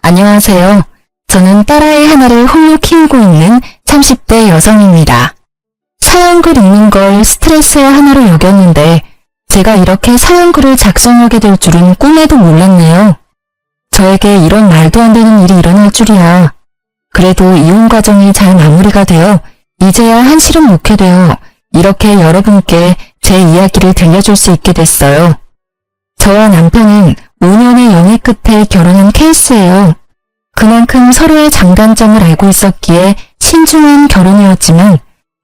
안녕하세요. 저는 딸아이 하나를 홀로 키우고 있는 30대 여성입니다. 서양글 읽는 걸 스트레스의 하나로 여겼는데 제가 이렇게 서양글을 작성하게 될 줄은 꿈에도 몰랐네요. 저에게 이런 말도 안 되는 일이 일어날 줄이야. 그래도 이혼 과정이 잘 마무리가 되어 이제야 한시름 놓게 되어 이렇게 여러분께 제 이야기를 들려줄 수 있게 됐어요. 저와 남편은 5년의 연애 끝에 결혼한 케이스예요. 그만큼 서로의 장단점을 알고 있었기에 신중한 결혼이었지만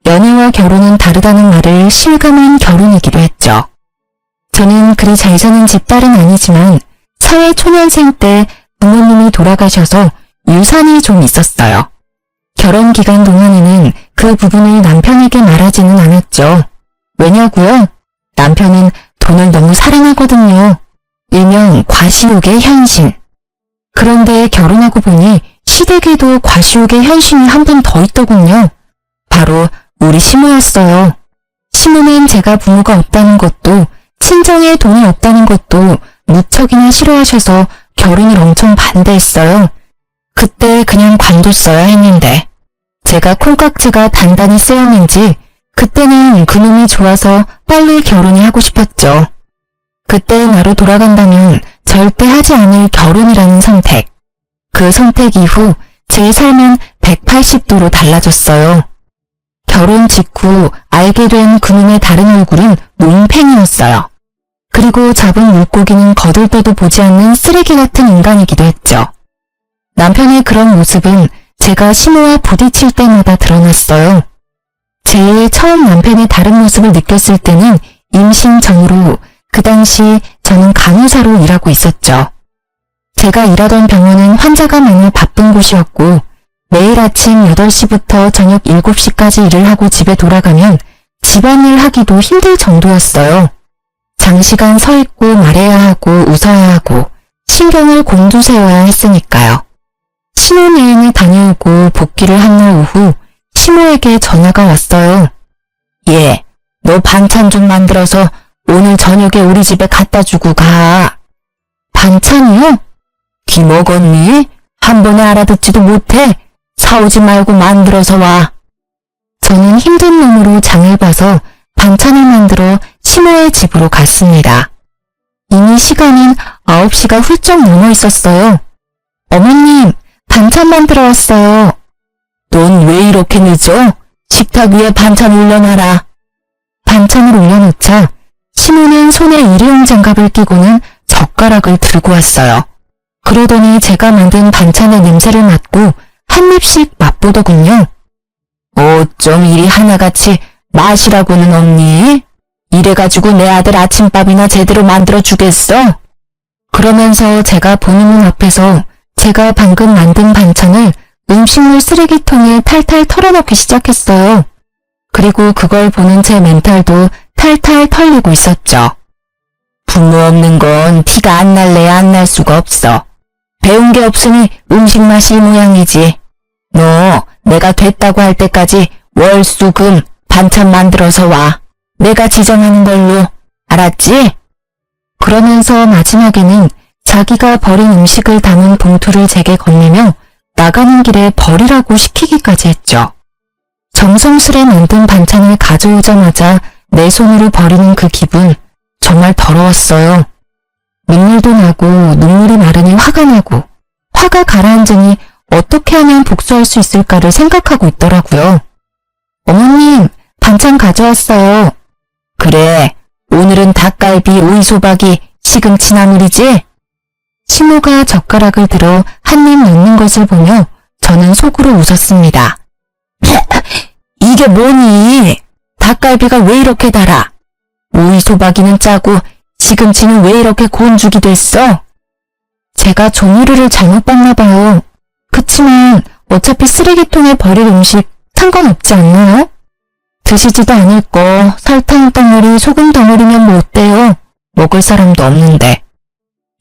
연애와 결혼은 다르다는 말을 실감한 결혼이기도 했죠. 저는 그리 잘 사는 집 딸은 아니지만 사회 초년생 때 부모님이 돌아가셔서 유산이 좀 있었어요. 결혼 기간 동안에는 그 부분을 남편에게 말하지는 않았죠. 왜냐고요? 남편은 돈을 너무 사랑하거든요. 일명 과시욕의 현신. 그런데 결혼하고 보니 시댁에도 과시욕의 현신이 한 분 더 있더군요. 바로 우리 시모였어요. 시모는 제가 부모가 없다는 것도 친정에 돈이 없다는 것도 무척이나 싫어하셔서 결혼을 엄청 반대했어요. 그때 그냥 관뒀어야 했는데 제가 콩깍지가 단단히 쓰였는지 그때는 그놈이 좋아서 빨리 결혼이 하고 싶었죠. 그때 나로 돌아간다면 절대 하지 않을 결혼이라는 선택. 그 선택 이후 제 삶은 180도로 달라졌어요. 결혼 직후 알게 된 그놈의 다른 얼굴은 논팽이였어요. 그리고 잡은 물고기는 거들 때도 보지 않는 쓰레기 같은 인간이기도 했죠. 남편의 그런 모습은 제가 시모와 부딪힐 때마다 드러났어요. 제일 처음 남편의 다른 모습을 느꼈을 때는 임신 전으로 그 당시 저는 간호사로 일하고 있었죠. 제가 일하던 병원은 환자가 많아 바쁜 곳이었고 매일 아침 8시부터 저녁 7시까지 일을 하고 집에 돌아가면 집안일 하기도 힘들 정도였어요. 장시간 서 있고 말해야 하고 웃어야 하고 신경을 곤두세워야 했으니까요. 신혼여행을 다녀오고 복귀를 한 날 오후 시모에게 전화가 왔어요. 얘, 너 반찬 좀 만들어서 오늘 저녁에 우리 집에 갖다 주고 가. 반찬이요? 귀 먹었니? 한 번에 알아듣지도 못해. 사오지 말고 만들어서 와. 저는 힘든 놈으로 장을 봐서 반찬을 만들어 시모의 집으로 갔습니다. 이미 시간은 9시가 훌쩍 넘어 있었어요. 어머님, 반찬 만들어 왔어요. 넌 왜 이렇게 늦어? 식탁 위에 반찬 올려놔라. 반찬을 올려놓자 시모는 손에 일회용 장갑을 끼고는 젓가락을 들고 왔어요. 그러더니 제가 만든 반찬의 냄새를 맡고 한 입씩 맛보더군요. 어쩜 이리 하나같이 맛이라고는 없니? 이래가지고 내 아들 아침밥이나 제대로 만들어 주겠어? 그러면서 제가 보는 눈 앞에서 제가 방금 만든 반찬을 음식물 쓰레기통에 탈탈 털어넣기 시작했어요. 그리고 그걸 보는 제 멘탈도 탈탈 털리고 있었죠. 부모 없는 건 티가 안 날래야 안 날 수가 없어. 배운 게 없으니 음식 맛이 이 모양이지. 너 내가 됐다고 할 때까지 월수금 반찬 만들어서 와. 내가 지정하는 걸로. 알았지? 그러면서 마지막에는 자기가 버린 음식을 담은 봉투를 제게 건네며 나가는 길에 버리라고 시키기까지 했죠. 정성스레 만든 반찬을 가져오자마자 내 손으로 버리는 그 기분 정말 더러웠어요. 눈물도 나고 눈물이 마르니 화가 나고 화가 가라앉으니 어떻게 하면 복수할 수 있을까를 생각하고 있더라고요. 어머님, 반찬 가져왔어요. 그래, 오늘은 닭갈비, 오이소박이, 시금치 나물이지? 시모가 젓가락을 들어 한 입 넣는 것을 보며 저는 속으로 웃었습니다. 이게 뭐니? 닭갈비가 왜 이렇게 달아? 오이소박이는 짜고 시금치는 왜 이렇게 곤죽이 됐어? 제가 종이류를 잘못 봤나 봐요. 그치만 어차피 쓰레기통에 버릴 음식 상관없지 않나요? 드시지도 않을 거 설탕 덩어리, 소금 덩어리면 뭐 어때요? 먹을 사람도 없는데.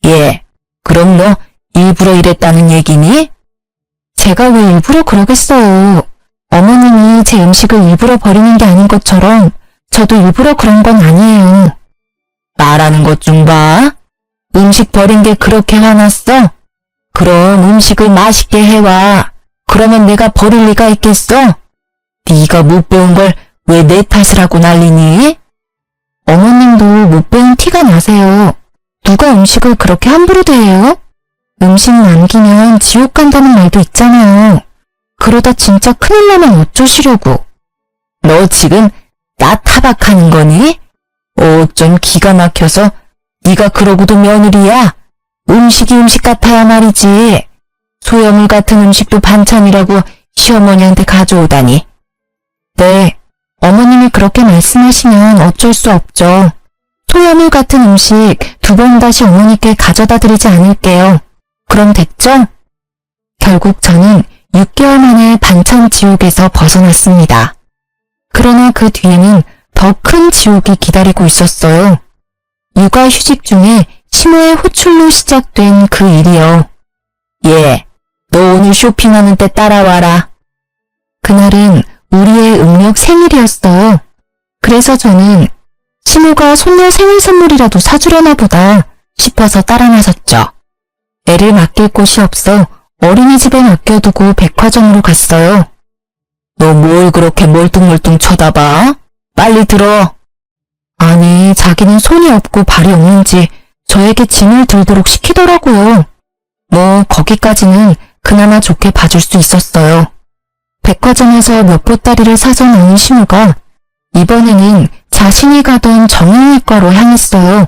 예, 그럼 너 일부러 이랬다는 얘기니? 제가 왜 일부러 그러겠어요. 어머님이 제 음식을 일부러 버리는 게 아닌 것처럼 저도 일부러 그런 건 아니에요. 말하는 것 좀 봐. 음식 버린 게 그렇게 화났어? 그럼 음식을 맛있게 해와. 그러면 내가 버릴 리가 있겠어? 네가 못 배운 걸 왜 내 탓을 하고 난리니? 어머님도 못 배운 티가 나세요. 누가 음식을 그렇게 함부로 대해요? 음식 남기면 지옥 간다는 말도 있잖아요. 그러다 진짜 큰일 나면 어쩌시려고. 너 지금 나 타박하는 거니? 좀 기가 막혀서 네가 그러고도 며느리야. 음식이 음식 같아야 말이지. 소염물 같은 음식도 반찬이라고 시어머니한테 가져오다니. 네, 어머님이 그렇게 말씀하시면 어쩔 수 없죠. 소염물 같은 음식 2번 다시 어머니께 가져다 드리지 않을게요. 그럼 됐죠? 결국 저는 6개월 만에 반찬 지옥에서 벗어났습니다. 그러나 그 뒤에는 더 큰 지옥이 기다리고 있었어요. 육아휴직 중에 시모의 호출로 시작된 그 일이요. 너 오늘 쇼핑하는 때 따라와라. 그날은 우리의 음력 생일이었어요. 그래서 저는 시모가 손녀 생일 선물이라도 사주려나 보다 싶어서 따라 나섰죠. 애를 맡길 곳이 없어 어린이집에 맡겨두고 백화점으로 갔어요. 너 뭘 그렇게 멀뚱멀뚱 쳐다봐? 빨리 들어. 아니, 자기는 손이 없고 발이 없는지 저에게 짐을 들도록 시키더라고요. 거기까지는 그나마 좋게 봐줄 수 있었어요. 백화점에서 몇 보따리를 사서 나온 시모가 이번에는 자신이 가던 정형외과로 향했어요.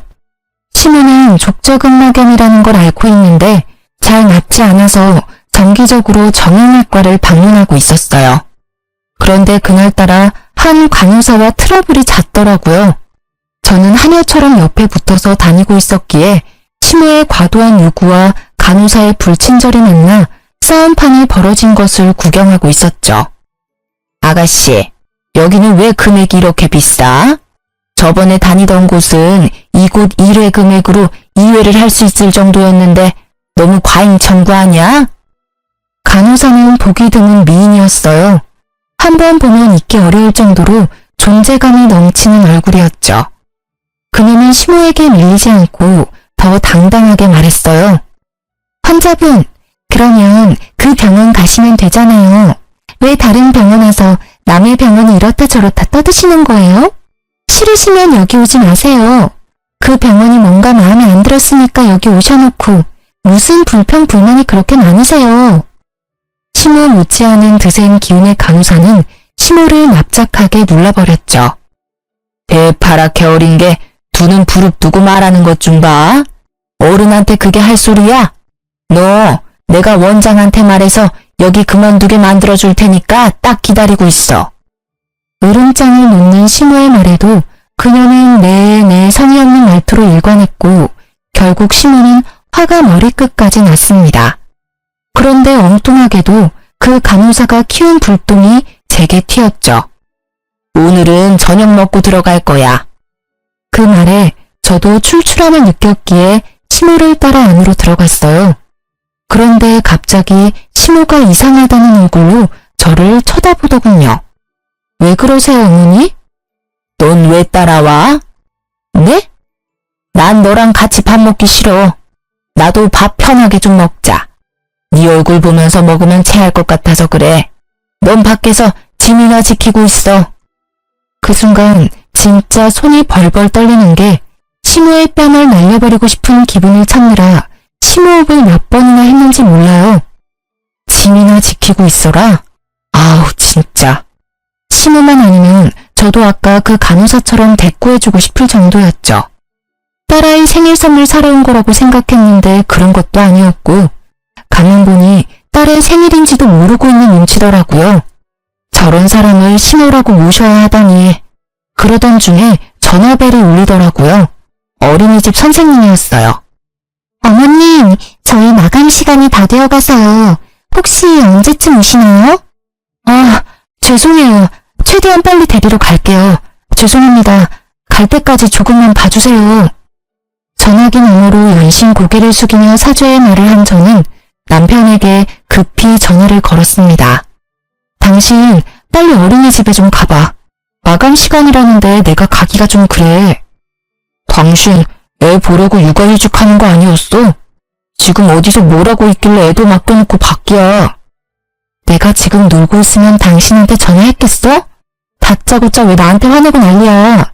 시모는 족저근막염이라는 걸 앓고 있는데 잘 낫지 않아서 정기적으로 정형외과를 방문하고 있었어요. 그런데 그날따라 한 간호사와 트러블이 잦더라고요. 저는 하녀처럼 옆에 붙어서 다니고 있었기에 시모의 과도한 요구와 간호사의 불친절이 만나 싸움판이 벌어진 것을 구경하고 있었죠. 아가씨, 여기는 왜 금액이 이렇게 비싸? 저번에 다니던 곳은 이곳 1회 금액으로 2회를 할 수 있을 정도였는데 너무 과잉 청구 아니야? 간호사는 보기 드문 미인이었어요. 한 번 보면 잊기 어려울 정도로 존재감이 넘치는 얼굴이었죠. 그녀는 시모에게 밀리지 않고 더 당당하게 말했어요. 환자분, 그러면 그 병원 가시면 되잖아요. 왜 다른 병원 와서 남의 병원을 이렇다 저렇다 떠드시는 거예요? 싫으시면 여기 오지 마세요. 그 병원이 뭔가 마음에 안 들었으니까 여기 오셔놓고 무슨 불평불만이 그렇게 많으세요? 시모 못지않은 드센 기운의 간호사는 시모를 납작하게 눌러버렸죠. 대파랗게 어린 게 두 눈 부릅뜨고 말하는 것 좀 봐. 어른한테 그게 할 소리야? 너 내가 원장한테 말해서 여기 그만두게 만들어줄 테니까 딱 기다리고 있어. 으름장을 놓는 시모의 말에도 그녀는 네 성의 없는 말투로 일관했고 결국 시모는 화가 머리끝까지 났습니다. 그런데 엉뚱하게도 그 간호사가 키운 불똥이 제게 튀었죠. 오늘은 저녁 먹고 들어갈 거야. 그 말에 저도 출출함을 느꼈기에 시모를 따라 안으로 들어갔어요. 그런데 갑자기 시모가 이상하다는 얼굴로 저를 쳐다보더군요. 왜 그러세요, 어머니? 넌 왜 따라와? 네? 난 너랑 같이 밥 먹기 싫어. 나도 밥 편하게 좀 먹자. 네 얼굴 보면서 먹으면 체할 것 같아서 그래. 넌 밖에서 짐이나 지키고 있어. 그 순간 진짜 손이 벌벌 떨리는 게 시모의 뺨을 날려버리고 싶은 기분을 참느라 심호흡을 몇 번이나 했는지 몰라요. 짐이나 지키고 있어라. 아우 진짜. 시모만 아니면 저도 아까 그 간호사처럼 대꾸해주고 싶을 정도였죠. 딸아이 생일 선물 사러 온 거라고 생각했는데 그런 것도 아니었고 가만 보니 딸의 생일인지도 모르고 있는 눈치더라고요. 저런 사람을 시모라고 모셔야 하다니. 그러던 중에 전화벨이 울리더라고요. 어린이집 선생님이었어요. 어머님, 저희 마감 시간이 다 되어가서요. 혹시 언제쯤 오시나요? 아, 죄송해요. 최대한 빨리 데리러 갈게요. 죄송합니다. 갈 때까지 조금만 봐주세요. 전화기 너머로 연신 고개를 숙이며 사죄의 말을 한 저는 남편에게 급히 전화를 걸었습니다. 당신 빨리 어린이집에 좀 가봐. 마감 시간이라는데 내가 가기가 좀 그래. 당신 애 보려고 육아휴직하는 거 아니었어? 지금 어디서 뭘 하고 있길래 애도 맡겨놓고 밖이야. 내가 지금 놀고 있으면 당신한테 전화했겠어? 다짜고짜 왜 나한테 화내고 난리야.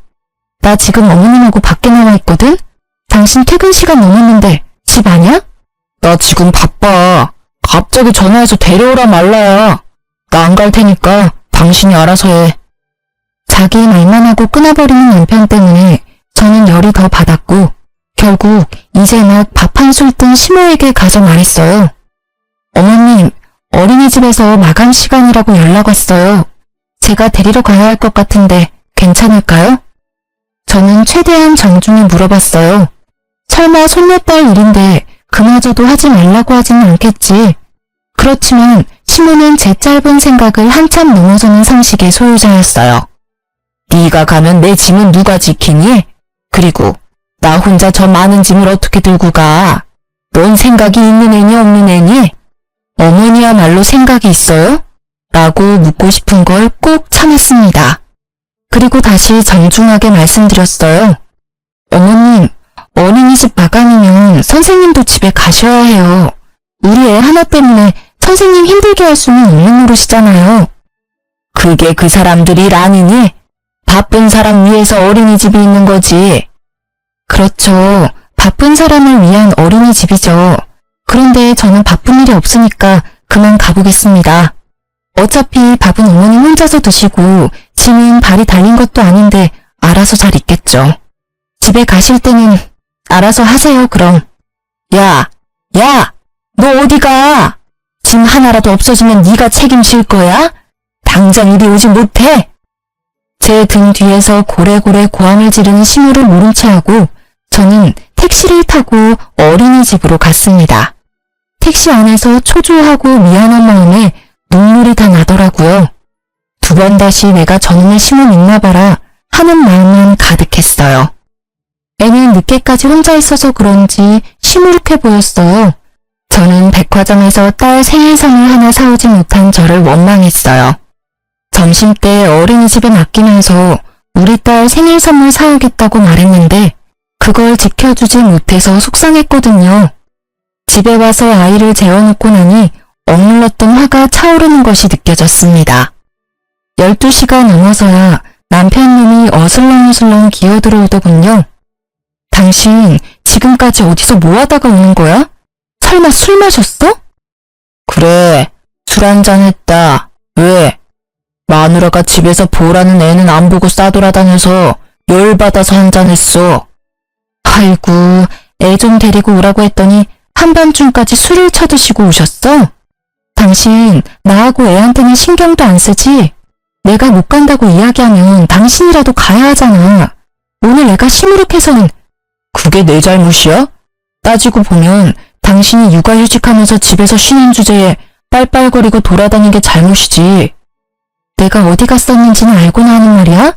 나 지금 어머님하고 밖에 나와 있거든? 당신 퇴근 시간 넘었는데 집 아냐? 나 지금 바빠. 갑자기 전화해서 데려오라 말라야. 나 안 갈 테니까 당신이 알아서 해. 자기 말만 하고 끊어버리는 남편 때문에 저는 열이 더 받았고 결국 이제 막 밥 한 술 뜬 시모에게 가서 말했어요. 어머님, 어린이집에서 마감 시간이라고 연락 왔어요. 제가 데리러 가야 할 것 같은데 괜찮을까요? 저는 최대한 정중히 물어봤어요. 설마 손녀딸 일인데 그마저도 하지 말라고 하지는 않겠지. 그렇지만 시모는 제 짧은 생각을 한참 넘어서는 상식의 소유자였어요. 네가 가면 내 짐은 누가 지키니? 그리고 나 혼자 저 많은 짐을 어떻게 들고 가? 넌 생각이 있는 애니 없는 애니? 어머니야말로 생각이 있어요? 라고 묻고 싶은 걸 꼭 참았습니다. 그리고 다시 정중하게 말씀드렸어요. 어머님, 어린이집 마감이면 선생님도 집에 가셔야 해요. 우리 애 하나 때문에 선생님 힘들게 할 수는 없는 노릇이잖아요. 그게 그 사람들 일 아니니? 바쁜 사람 위해서 어린이집이 있는 거지. 그렇죠. 바쁜 사람을 위한 어린이집이죠. 그런데 저는 바쁜 일이 없으니까 그만 가보겠습니다. 어차피 밥은 어머님 혼자서 드시고 짐은 발이 달린 것도 아닌데 알아서 잘 있겠죠. 집에 가실 때는 알아서 하세요, 그럼. 야, 너 어디 가? 짐 하나라도 없어지면 네가 책임질 거야? 당장 이리 오지 못해? 제 등 뒤에서 고래고래 고함을 지르는 시모를 모른 채 하고 저는 택시를 타고 어린이집으로 갔습니다. 택시 안에서 초조하고 미안한 마음에 눈물이 다 나더라고요. 두 번 다시 내가 저놈의 시모 믿나 봐라 하는 마음만 가득했어요. 애는 늦게까지 혼자 있어서 그런지 시무룩해 보였어요. 저는 백화점에서 딸 생일 선물 하나 사오지 못한 저를 원망했어요. 점심때 어린이집에 맡기면서 우리 딸 생일 선물 사오겠다고 말했는데 그걸 지켜주지 못해서 속상했거든요. 집에 와서 아이를 재워놓고 나니 억눌렀던 화가 차오르는 것이 느껴졌습니다. 12시가 넘어서야 남편놈이 어슬렁어슬렁 기어들어오더군요. 당신 지금까지 어디서 뭐 하다가 오는 거야? 설마 술 마셨어? 그래, 술 한잔 했다. 왜? 마누라가 집에서 보라는 애는 안 보고 싸돌아다녀서 열받아서 한잔 했어. 아이고, 애 좀 데리고 오라고 했더니 한밤중까지 술을 쳐드시고 오셨어? 당신 나하고 애한테는 신경도 안 쓰지? 내가 못 간다고 이야기하면 당신이라도 가야 하잖아. 오늘 애가 시무룩해서는 그게 내 잘못이야? 따지고 보면 당신이 육아휴직하면서 집에서 쉬는 주제에 빨빨거리고 돌아다닌 게 잘못이지. 내가 어디 갔었는지는 알고나 하는 말이야?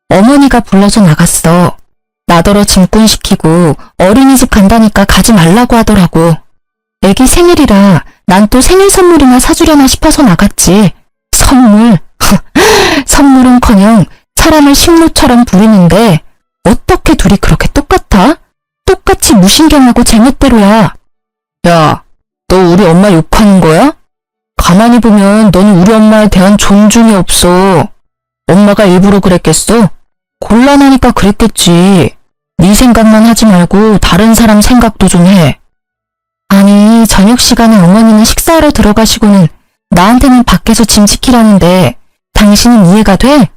어머니가 불러서 나갔어. 나더러 짐꾼시키고 어린이집 간다니까 가지 말라고 하더라고. 애기 생일이라 난 또 생일 선물이나 사주려나 싶어서 나갔지. 선물? 선물은커녕 사람을 식모처럼 부리는데 어떻게 둘이 그렇게 똑같아? 똑같이 무신경하고 제멋대로야. 야, 너 우리 엄마 욕하는 거야? 가만히 보면 너는 우리 엄마에 대한 존중이 없어. 엄마가 일부러 그랬겠어? 곤란하니까 그랬겠지. 네 생각만 하지 말고 다른 사람 생각도 좀 해. 아니, 저녁 시간에 어머니는 식사하러 들어가시고는 나한테는 밖에서 짐 지키라는데 당신은 이해가 돼?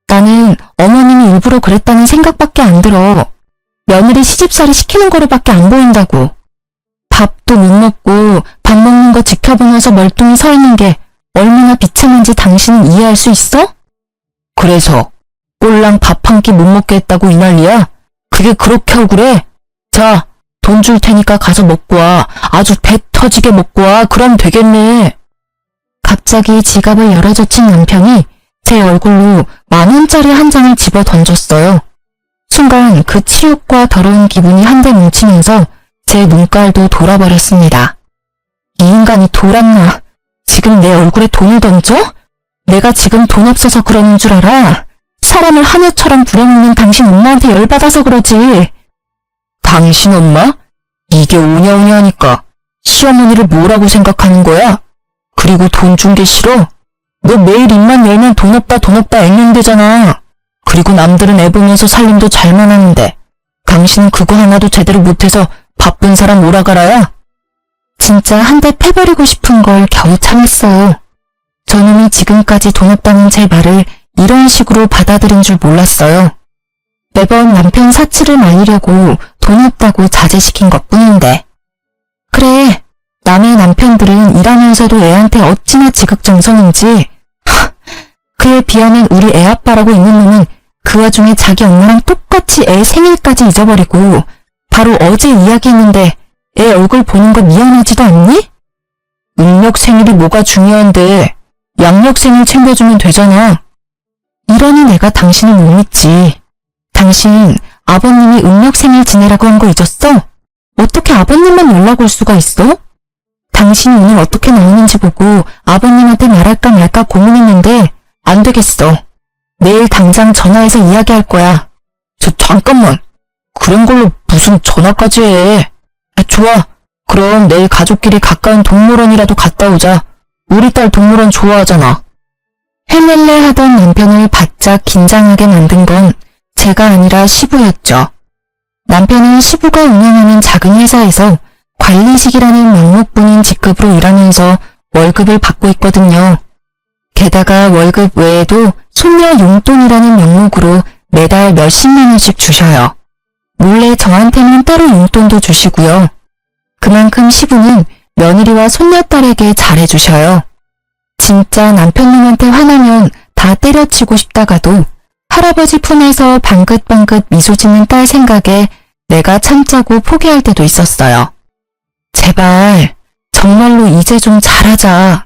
나는 어머님이 일부러 그랬다는 생각밖에 안 들어. 며느리 시집살이 시키는 거로밖에 안 보인다고. 밥도 못 먹고 밥 먹는 거 지켜보면서 멀뚱히 서 있는 게 얼마나 비참한지 당신은 이해할 수 있어? 그래서 꼴랑 밥 한 끼 못 먹게 했다고 이 난리야? 그게 그렇게 억울해? 자, 돈 줄 테니까 가서 먹고 와. 아주 배 터지게 먹고 와. 그럼 되겠네. 갑자기 지갑을 열어젖힌 남편이 제 얼굴로 10,000원짜리 한 장을 집어 던졌어요. 순간 그 치욕과 더러운 기분이 한데 뭉치면서 제 눈깔도 돌아버렸습니다. 이 인간이 돌았나? 지금 내 얼굴에 돈을 던져? 내가 지금 돈 없어서 그러는 줄 알아? 사람을 하녀처럼 부려먹는 당신 엄마한테 열받아서 그러지. 당신 엄마? 이게 오냐오냐 하니까 시어머니를 뭐라고 생각하는 거야? 그리고 돈 준 게 싫어? 너 매일 입만 열면 돈 없다 앵앵대잖아. 그리고 남들은 애 보면서 살림도 잘만 하는데 당신은 그거 하나도 제대로 못해서 바쁜 사람 오라가라야? 진짜 한 대 패버리고 싶은 걸 겨우 참았어요. 저놈이 지금까지 돈 없다는 제 말을 이런 식으로 받아들인 줄 몰랐어요. 매번 남편 사치를 말리려고 돈 없다고 자제시킨 것뿐인데. 그래, 남의 남편들은 일하면서도 애한테 어찌나 지극정성인지. 그에 비하면 우리 애 아빠라고 있는 놈은 그 와중에 자기 엄마랑 똑같이 애 생일까지 잊어버리고 바로 어제 이야기했는데 애 얼굴 보는 거 미안하지도 않니? 음력 생일이 뭐가 중요한데 양력 생일 챙겨주면 되잖아. 이러니 내가 당신을 못 믿지. 당신 아버님이 음력 생일 지내라고 한 거 잊었어? 어떻게 아버님만 연락 올 수가 있어? 당신이 오늘 어떻게 나오는지 보고 아버님한테 말할까 말까 고민했는데 안 되겠어. 내일 당장 전화해서 이야기할 거야. 잠깐만. 그런 걸로 무슨 전화까지 해. 좋아. 그럼 내일 가족끼리 가까운 동물원이라도 갔다 오자. 우리 딸 동물원 좋아하잖아. 헬렐레 하던 남편을 바짝 긴장하게 만든 건 제가 아니라 시부였죠. 남편은 시부가 운영하는 작은 회사에서 관리직이라는 명목뿐인 직급으로 일하면서 월급을 받고 있거든요. 게다가 월급 외에도 손녀 용돈이라는 명목으로 매달 몇십만 원씩 주셔요. 몰래 저한테는 따로 용돈도 주시고요. 그만큼 시부는 며느리와 손녀딸에게 잘해주셔요. 진짜 남편님한테 화나면 다 때려치고 싶다가도 할아버지 품에서 방긋방긋 미소 짓는 딸 생각에 내가 참자고 포기할 때도 있었어요. 제발 정말로 이제 좀 잘하자.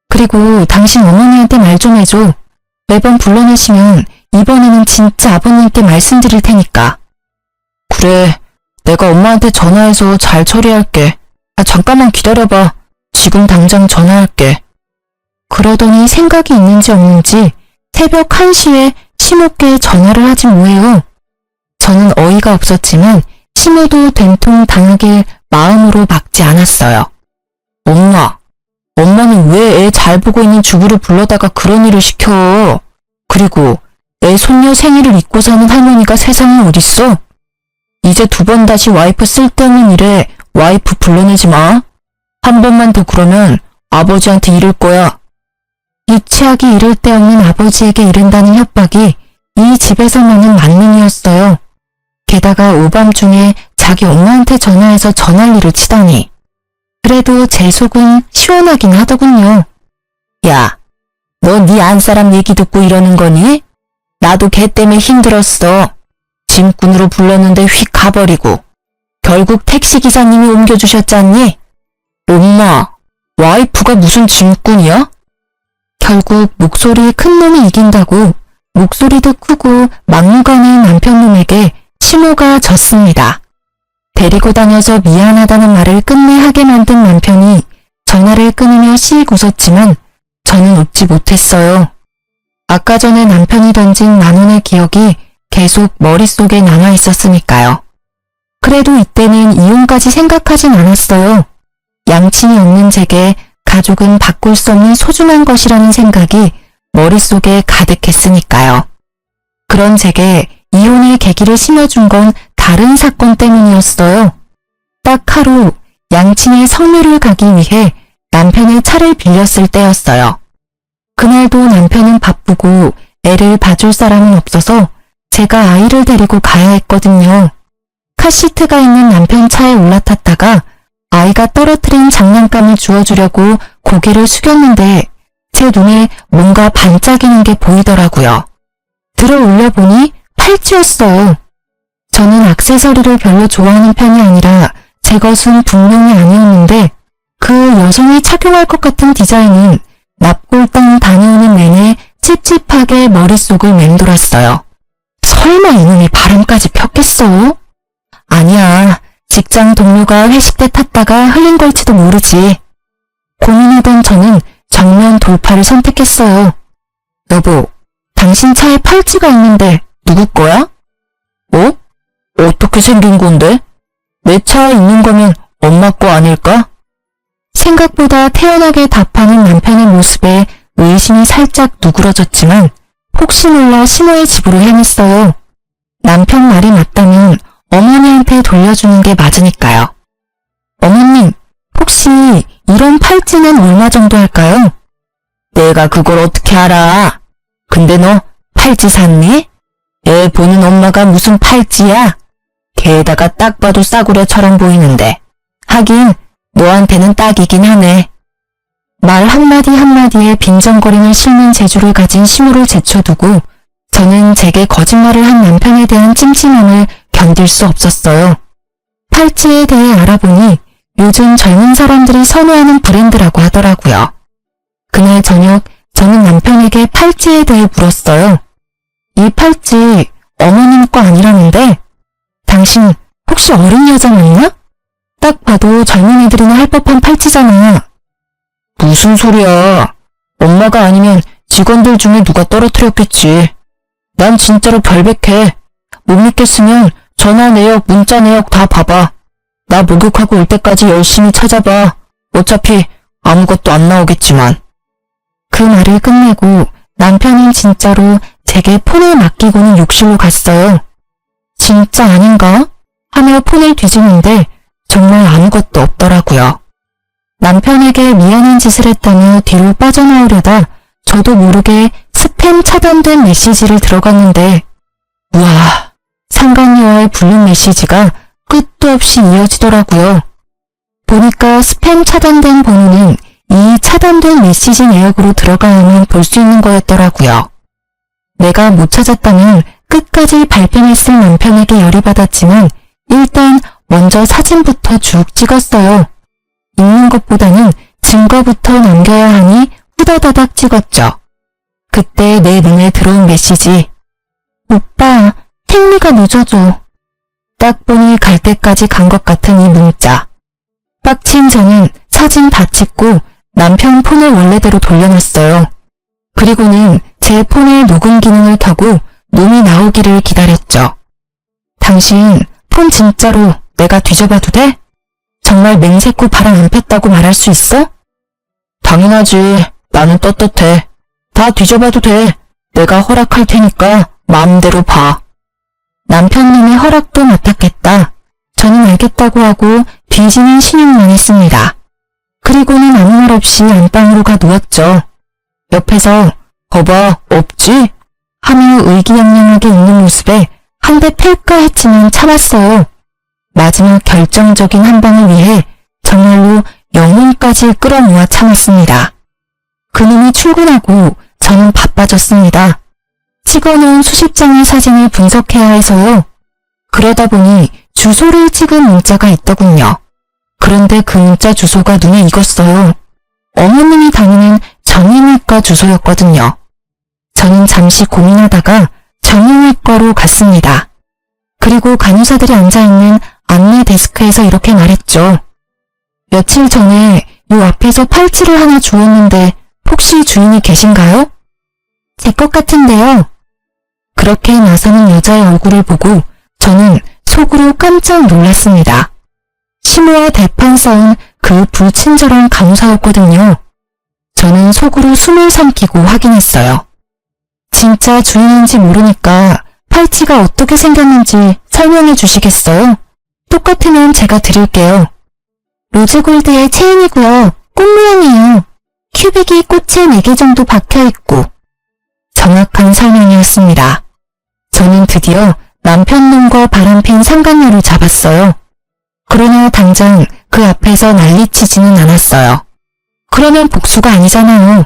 그리고 당신 어머니한테 말 좀 해줘. 매번 불러내시면 이번에는 진짜 아버님께 말씀드릴 테니까. 그래, 내가 엄마한테 전화해서 잘 처리할게. 잠깐만 기다려봐. 지금 당장 전화할게. 그러더니 생각이 있는지 없는지 새벽 1시에 시모께 전화를 하지 뭐해요. 저는 어이가 없었지만 시모도 된통 당하길 마음으로 막지 않았어요. 엄마는 왜 애 잘 보고 있는 주부를 불러다가 그런 일을 시켜? 그리고 애 손녀 생일을 잊고 사는 할머니가 세상에 어딨어? 이제 2번 다시 와이프 쓸데없는 일에 와이프 불러내지 마. 한 번만 더 그러면 아버지한테 이를 거야. 유치하기 이를 데 없는 아버지에게 이른다는 협박이 이 집에서만은 만능이었어요. 게다가 오밤중에 자기 엄마한테 전화해서 전화리를 치다니. 그래도 제 속은 시원하긴 하더군요. 야, 너 네 안사람 얘기 듣고 이러는 거니? 나도 걔 때문에 힘들었어. 짐꾼으로 불렀는데 휙 가버리고 결국 택시기사님이 옮겨주셨잖니? 엄마, 와이프가 무슨 짐꾼이야? 결국 목소리 큰 놈이 이긴다고 목소리도 크고 막무가내인 남편놈에게 시모가 졌습니다. 데리고 다녀서 미안하다는 말을 끝내 하게 만든 남편이 전화를 끊으며 씩 웃었지만 저는 웃지 못했어요. 아까 전에 남편이 던진 10,000원의 기억이 계속 머릿속에 남아 있었으니까요. 그래도 이때는 이혼까지 생각하진 않았어요. 양친이 없는 제게 가족은 바꿀 수 없는 소중한 것이라는 생각이 머릿속에 가득했으니까요. 그런 제게 이혼의 계기를 심어준 건 다른 사건 때문이었어요. 딱 하루 양친의 성묘를 가기 위해 남편의 차를 빌렸을 때였어요. 그날도 남편은 바쁘고 애를 봐줄 사람은 없어서 제가 아이를 데리고 가야 했거든요. 카시트가 있는 남편 차에 올라탔다가 아이가 떨어뜨린 장난감을 주워주려고 고개를 숙였는데 제 눈에 뭔가 반짝이는 게 보이더라고요. 들어 올려보니 팔찌였어요. 저는 액세서리를 별로 좋아하는 편이 아니라 제 것은 분명히 아니었는데 그 여성이 착용할 것 같은 디자인은 납골당 다녀오는 내내 찝찝하게 머릿속을 맴돌았어요. 설마 이놈이 바람까지 폈겠어? 아니야. 직장 동료가 회식 때 탔다가 흘린 걸지도 모르지. 고민하던 저는 정면 돌파를 선택했어요. 여보, 당신 차에 팔찌가 있는데 누구 거야? 어? 어떻게 생긴 건데? 내 차에 있는 거면 엄마 거 아닐까? 생각보다 태연하게 답하는 남편의 모습에 의심이 살짝 누그러졌지만 혹시 몰라 신호의 집으로 향했어요. 남편 말이 맞다면 어머니한테 돌려주는 게 맞으니까요. 어머님, 혹시 이런 팔찌는 얼마 정도 할까요? 내가 그걸 어떻게 알아? 근데 너 팔찌 샀니? 애 보는 엄마가 무슨 팔찌야? 게다가 딱 봐도 싸구려처럼 보이는데. 하긴 너한테는 딱이긴 하네. 말 한마디 한마디에 빈정거림을 싣는 재주를 가진 시모를 제쳐두고 저는 제게 거짓말을 한 남편에 대한 찜찜함을 견딜 수 없었어요. 팔찌에 대해 알아보니 요즘 젊은 사람들이 선호하는 브랜드라고 하더라고요. 그날 저녁 저는 남편에게 팔찌에 대해 물었어요. 이 팔찌 어머님 거 아니라는데 당신 혹시 어린 여자 맞나? 딱 봐도 젊은 애들이나 할 법한 팔찌잖아. 무슨 소리야. 엄마가 아니면 직원들 중에 누가 떨어뜨렸겠지. 난 진짜로 결백해. 못 믿겠으면 전화 내역, 문자 내역 다 봐봐. 나 목욕하고 올 때까지 열심히 찾아봐. 어차피 아무것도 안 나오겠지만. 그 말을 끝내고 남편은 진짜로 제게 폰을 맡기고는 욕실로 갔어요. 진짜 아닌가? 하며 폰을 뒤지는데 정말 아무것도 없더라고요. 남편에게 미안한 짓을 했다며 뒤로 빠져나오려다 저도 모르게 스팸 차단된 메시지를 들어갔는데 우와, 상간녀와의 불륜 메시지가 끝도 없이 이어지더라고요. 보니까 스팸 차단된 번호는 이 차단된 메시지 내역으로 들어가야만 볼 수 있는 거였더라고요. 내가 못 찾았다면 끝까지 발뺌했을 남편에게 열이 받았지만 일단 먼저 사진부터 쭉 찍었어요. 읽는 것보다는 증거부터 남겨야 하니 후다다닥 찍었죠. 그때 내 눈에 들어온 메시지. 오빠, 택리가 늦어져. 딱 보니 갈 때까지 간 것 같은 이 문자. 빡친 저는 사진 다 찍고 남편 폰을 원래대로 돌려놨어요. 그리고는 제 폰의 녹음 기능을 켜고 놈이 나오기를 기다렸죠. 당신 폰 진짜로 내가 뒤져봐도 돼? 정말 맹세코 바람 안 폈다고 말할 수 있어? 당연하지. 나는 떳떳해. 다 뒤져봐도 돼. 내가 허락할 테니까 마음대로 봐. 남편님의 허락도 맡았겠다. 저는 알겠다고 하고 뒤지는 신용만 했습니다. 그리고는 아무 말 없이 안방으로 가 누웠죠. 옆에서 거봐, 없지? 하며 의기양양하게 있는 모습에 한 대 팰까 했지만 참았어요. 마지막 결정적인 한 방을 위해 정말로 영혼까지 끌어모아 참았습니다. 그놈이 출근하고 저는 바빠졌습니다. 찍어놓은 수십 장의 사진을 분석해야 해서요. 그러다 보니 주소를 찍은 문자가 있더군요. 그런데 그 문자 주소가 눈에 익었어요. 어머님이 다니는 정형외과 주소였거든요. 저는 잠시 고민하다가 정형외과로 갔습니다. 그리고 간호사들이 앉아있는 안내 데스크에서 이렇게 말했죠. 며칠 전에 요 앞에서 팔찌를 하나 주웠는데 혹시 주인이 계신가요? 제 것 같은데요. 그렇게 나서는 여자의 얼굴을 보고 저는 속으로 깜짝 놀랐습니다. 시모와 대판 싸운 그 불친절한 간호사였거든요. 저는 속으로 숨을 삼키고 확인했어요. 진짜 주인인지 모르니까 팔찌가 어떻게 생겼는지 설명해 주시겠어요? 똑같으면 제가 드릴게요. 로즈골드의 체인이고요. 꽃 모양이에요. 큐빅이 꽃에 4개 정도 박혀있고. 정확한 설명이었습니다. 저는 드디어 남편 놈과 바람핀 상간녀를 잡았어요. 그러나 당장 그 앞에서 난리치지는 않았어요. 그러면 복수가 아니잖아요.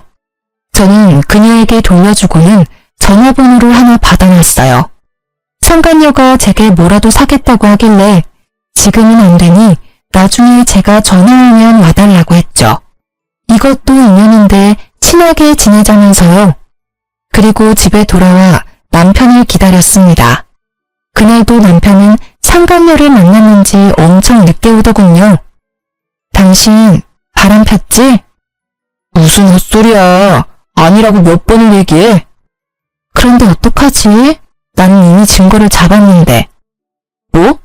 저는 그녀에게 돌려주고는 전화번호를 하나 받아놨어요. 상간녀가 제게 뭐라도 사겠다고 하길래 지금은 안 되니 나중에 제가 전화하면 와달라고 했죠. 이것도 인연인데 친하게 지내자면서요. 그리고 집에 돌아와 남편을 기다렸습니다. 그날도 남편은 상간녀를 만났는지 엄청 늦게 오더군요. 당신 바람 폈지? 무슨 헛소리야. 아니라고 몇 번을 얘기해. 그런데 어떡하지? 나는 이미 증거를 잡았는데. 뭐?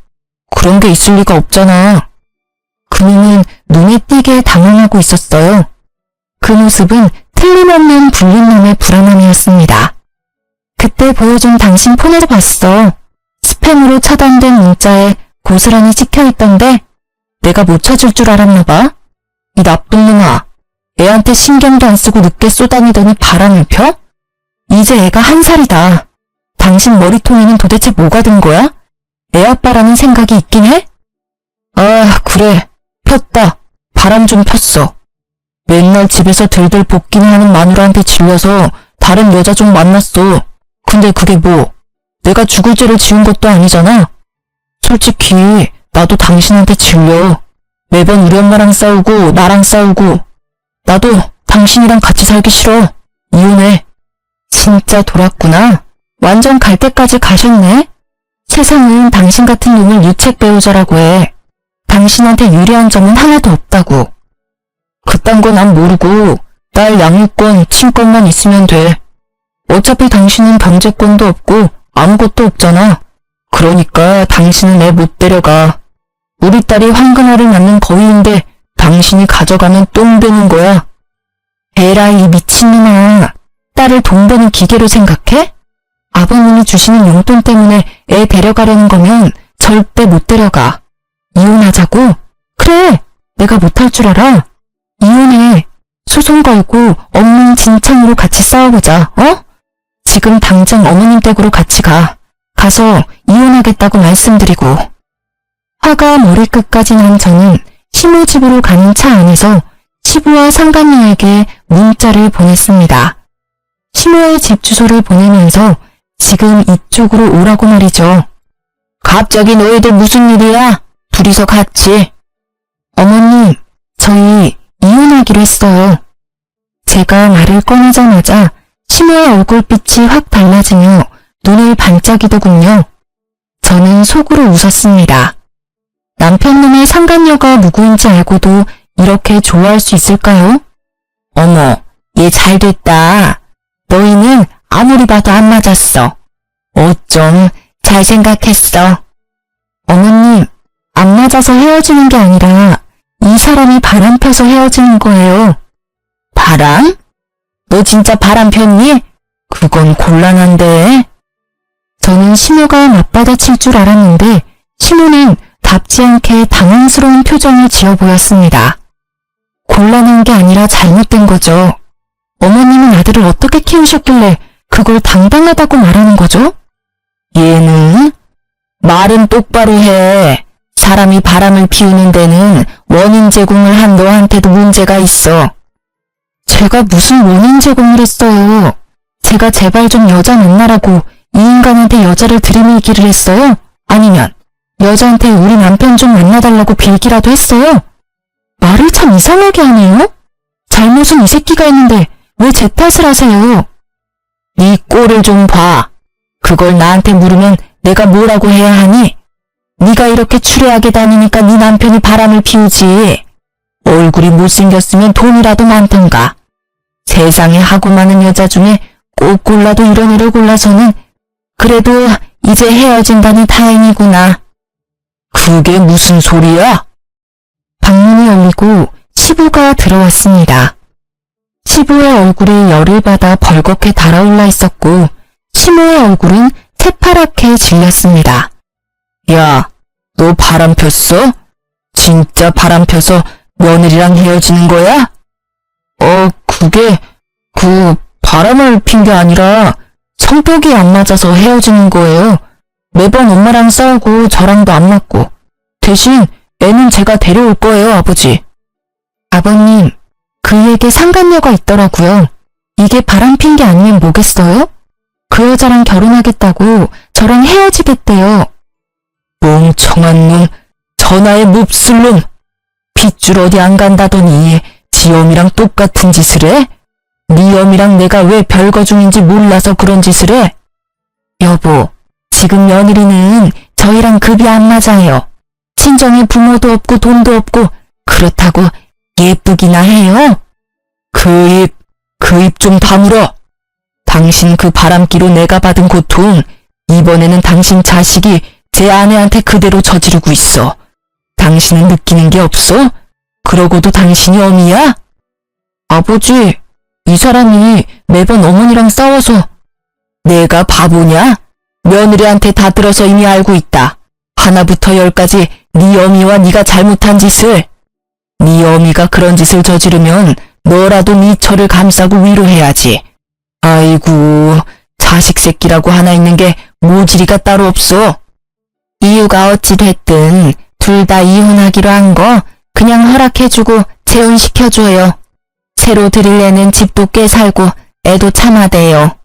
그런 게 있을 리가 없잖아. 그녀는 눈에 띄게 당황하고 있었어요. 그 모습은 틀림없는 불륜남의 불안함이었습니다. 그때 보여준 당신 폰에서 봤어. 스팸으로 차단된 문자에 고스란히 찍혀있던데 내가 못 찾을 줄 알았나 봐. 이 나쁜 놈아. 애한테 신경도 안 쓰고 늦게 쏘다니더니 바람을 펴? 이제 애가 1살이다. 당신 머리통에는 도대체 뭐가 든 거야? 애 아빠라는 생각이 있긴 해? 아, 그래. 폈다. 바람 좀 폈어. 맨날 집에서 들들 볶기는 하는 마누라한테 질려서 다른 여자 좀 만났어. 근데 그게 뭐? 내가 죽을 죄를 지은 것도 아니잖아. 솔직히 나도 당신한테 질려. 매번 우리 엄마랑 싸우고 나랑 싸우고. 나도 당신이랑 같이 살기 싫어. 이혼해. 진짜 돌았구나. 완전 갈 때까지 가셨네. 세상은 당신 같은 놈을 유책 배우자라고 해. 당신한테 유리한 점은 하나도 없다고. 그딴 거 난 모르고 딸 양육권, 친권만 있으면 돼. 어차피 당신은 경제권도 없고 아무것도 없잖아. 그러니까 당신은 애 못 데려가. 우리 딸이 황금알을 낳는 거위인데 당신이 가져가면 똥 되는 거야. 에라이 미친놈아. 딸을 돈 버는 기계로 생각해? 아버님이 주시는 용돈 때문에 애 데려가려는 거면 절대 못 데려가. 이혼하자고? 그래. 내가 못할 줄 알아. 이혼해. 소송 걸고 없는 진창으로 같이 싸워보자. 어? 지금 당장 어머님 댁으로 같이 가. 가서 이혼하겠다고 말씀드리고. 화가 머리끝까지 난 저는 시모 집으로 가는 차 안에서 시부와 상간녀에게 문자를 보냈습니다. 시모의 집 주소를 보내면서 지금 이쪽으로 오라고 말이죠. 갑자기 너희들 무슨 일이야? 둘이서 같이. 어머님, 저희 이혼하기로 했어요. 제가 말을 꺼내자마자 시모의 얼굴빛이 확 달라지며 눈을 반짝이더군요. 저는 속으로 웃었습니다. 남편놈의 상간녀가 누구인지 알고도 이렇게 좋아할 수 있을까요? 어머, 얘 잘됐다. 너희는 아무리 봐도 안 맞았어. 어쩜 잘 생각했어. 어머님, 안 맞아서 헤어지는 게 아니라 이 사람이 바람 펴서 헤어지는 거예요. 바람? 너 진짜 바람 폈니? 그건 곤란한데. 저는 시모가 맞받아칠 줄 알았는데 시모는 답지 않게 당황스러운 표정을 지어 보였습니다. 곤란한 게 아니라 잘못된 거죠. 어머님은 아들을 어떻게 키우셨길래 그걸 당당하다고 말하는 거죠? 얘는 말은 똑바로 해. 사람이 바람을 피우는 데는 원인 제공을 한 너한테도 문제가 있어. 제가 무슨 원인 제공을 했어요? 제가 제발 좀 여자 만나라고 이 인간한테 여자를 들이밀기를 했어요? 아니면 여자한테 우리 남편 좀 만나달라고 빌기라도 했어요? 말을 참 이상하게 하네요? 잘못은 이 새끼가 했는데 왜 제 탓을 하세요? 네 꼴을 좀 봐. 그걸 나한테 물으면 내가 뭐라고 해야 하니? 네가 이렇게 추레하게 다니니까 네 남편이 바람을 피우지. 얼굴이 못생겼으면 돈이라도 많던가. 세상에 하고 많은 여자 중에 꼭 골라도 이런 애를 골라서는 그래도 이제 헤어진다니 다행이구나. 그게 무슨 소리야? 방문이 열리고 시부가 들어왔습니다. 시부의 얼굴이 열을 받아 벌겋게 달아올라 있었고 시모의 얼굴은 새파랗게 질렸습니다. 야, 너 바람 폈어? 진짜 바람 펴서 며느리랑 헤어지는 거야? 그게 바람을 핀 게 아니라 성격이 안 맞아서 헤어지는 거예요. 매번 엄마랑 싸우고 저랑도 안 맞고. 대신 애는 제가 데려올 거예요, 아버지. 아버님, 그에게 상간녀가 있더라고요. 이게 바람 핀 게 아니면 뭐겠어요? 그 여자랑 결혼하겠다고 저랑 헤어지겠대요. 멍청한 놈, 전화에 몹쓸 놈. 핏줄 어디 안 간다더니 지 엄이랑 똑같은 짓을 해? 네 엄이랑 내가 왜 별거 중인지 몰라서 그런 짓을 해? 여보, 지금 며느리는 저희랑 급이 안 맞아요. 친정에 부모도 없고 돈도 없고 그렇다고 예쁘기나 해요? 그 입 좀 다물어. 당신 그 바람기로 내가 받은 고통, 이번에는 당신 자식이 제 아내한테 그대로 저지르고 있어. 당신은 느끼는 게 없어? 그러고도 당신이 어미야? 아버지, 이 사람이 매번 어머니랑 싸워서. 내가 바보냐? 며느리한테 다 들어서 이미 알고 있다. 하나부터 열까지 네 어미와 네가 잘못한 짓을. 네 어미가 그런 짓을 저지르면 너라도 네 처를 감싸고 위로해야지. 아이고, 자식 새끼라고 하나 있는 게 모지리가 따로 없어. 이유가 어찌 됐든 둘 다 이혼하기로 한 거 그냥 허락해주고 재혼시켜줘요. 새로 들일 애는 집도 꽤 살고 애도 참아대요.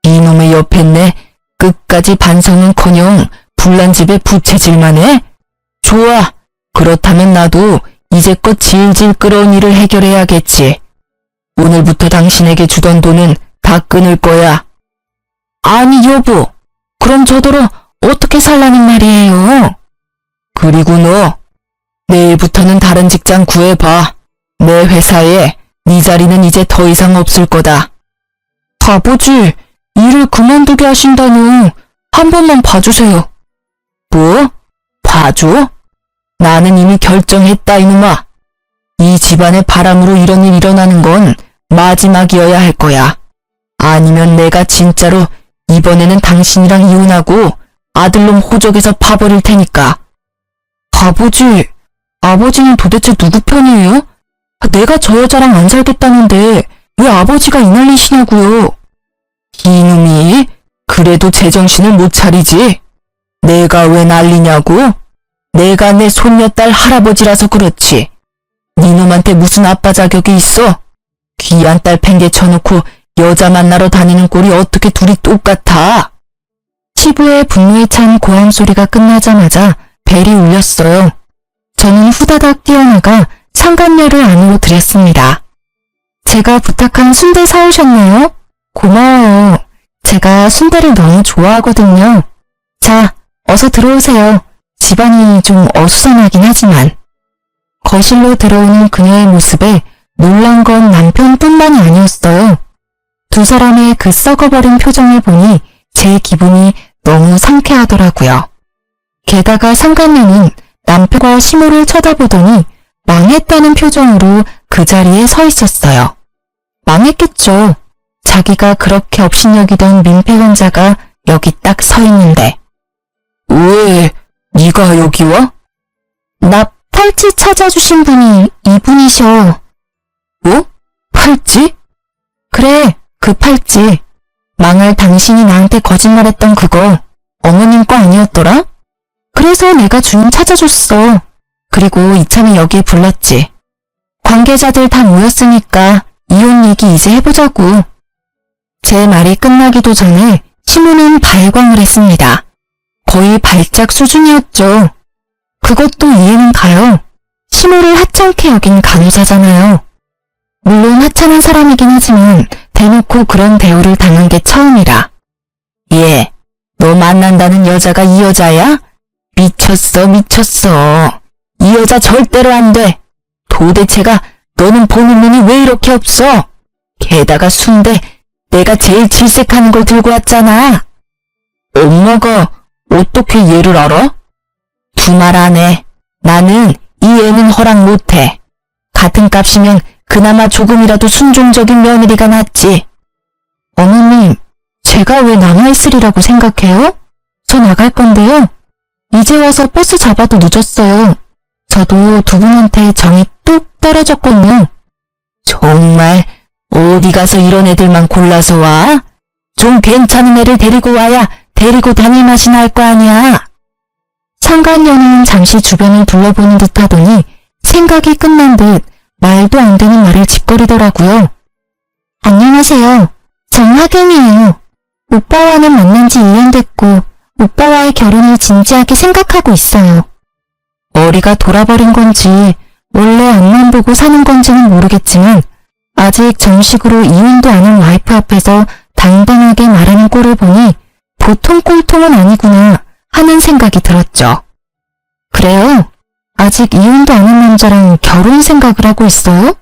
이놈의 옆했네. 끝까지 반성은커녕 불난 집에 부채질만 해? 좋아. 그렇다면 나도 이제껏 질질 끌어온 일을 해결해야겠지. 오늘부터 당신에게 주던 돈은 다 끊을 거야. 아니 여보, 그럼 저더러 어떻게 살라는 말이에요? 그리고 너, 내일부터는 다른 직장 구해봐. 내 회사에 네 자리는 이제 더 이상 없을 거다. 아버지, 일을 그만두게 하신다뇨. 한 번만 봐주세요. 뭐? 봐줘? 나는 이미 결정했다 이놈아. 이 집안의 바람으로 이런 일 일어나는 건 마지막이어야 할 거야. 아니면 내가 진짜로 이번에는 당신이랑 이혼하고 아들놈 호적에서 파버릴 테니까. 아버지, 아버지는 도대체 누구 편이에요? 내가 저 여자랑 안 살겠다는데 왜 아버지가 이 난리시냐고요. 이놈이 그래도 제정신을 못 차리지. 내가 왜 난리냐고? 내가 내 손녀딸 할아버지라서 그렇지. 니놈한테 무슨 아빠 자격이 있어? 귀한 딸 팽개쳐놓고 여자 만나러 다니는 꼴이 어떻게 둘이 똑같아? 시부의 분노에 찬 고함 소리가 끝나자마자 벨이 울렸어요. 저는 후다닥 뛰어나가 상간녀를 안으로 들였습니다. 제가 부탁한 순대 사오셨나요? 고마워요. 제가 순대를 너무 좋아하거든요. 자, 어서 들어오세요. 집안이 좀 어수선하긴 하지만. 거실로 들어오는 그녀의 모습에 놀란 건 남편뿐만이 아니었어요. 두 사람의 그 썩어버린 표정을 보니 제 기분이 너무 상쾌하더라고요. 게다가 상간녀는 남편과 시모를 쳐다보더니 망했다는 표정으로 그 자리에 서 있었어요. 망했겠죠. 자기가 그렇게 업신여기던 민폐 환자가 여기 딱 서 있는데. 왜 네가 여기 와? 나 팔찌 찾아주신 분이 이분이셔. 뭐? 팔찌? 그래, 그 팔찌. 망할 당신이 나한테 거짓말했던 그거 어머님 거 아니었더라? 그래서 내가 주인 찾아줬어. 그리고 이참에 여기에 불렀지. 관계자들 다 모였으니까 이혼 얘기 이제 해보자고. 제 말이 끝나기도 전에 시모는 발광을 했습니다. 거의 발작 수준이었죠. 그것도 이해는 가요. 시모를 하찮게 여긴 간호사잖아요. 물론 하찮은 사람이긴 하지만 대놓고 그런 대우를 당한 게 처음이라. 예, 너 만난다는 여자가 이 여자야? 미쳤어, 미쳤어. 이 여자 절대로 안 돼. 도대체가 너는 보는 눈이 왜 이렇게 없어? 게다가 순대 내가 제일 질색하는 걸 들고 왔잖아. 엄마가 어떻게 얘를 알아? 두말 안 해. 나는 이 애는 허락 못해. 같은 값이면 그나마 조금이라도 순종적인 며느리가 낫지. 어머님, 제가 왜 남아있으리라고 생각해요? 저 나갈 건데요. 이제 와서 버스 잡아도 늦었어요. 저도 두 분한테 정이 뚝 떨어졌거든요. 정말 어디 가서 이런 애들만 골라서 와? 좀 괜찮은 애를 데리고 와야 데리고 다닐 맛이 날 거 아니야. 상간녀는 잠시 주변을 둘러보는 듯 하더니 생각이 끝난 듯 말도 안 되는 말을 짓거리더라고요. 안녕하세요. 정하경이에요. 오빠와는 만난 지 2년 됐고 오빠와의 결혼을 진지하게 생각하고 있어요. 머리가 돌아버린 건지 원래 앞만 보고 사는 건지는 모르겠지만 아직 정식으로 이혼도 안 한 와이프 앞에서 당당하게 말하는 꼴을 보니 보통 꼴통은 아니구나 하는 생각이 들었죠. 그래요? 아직 이혼도 안 한 남자랑 결혼 생각을 하고 있어요?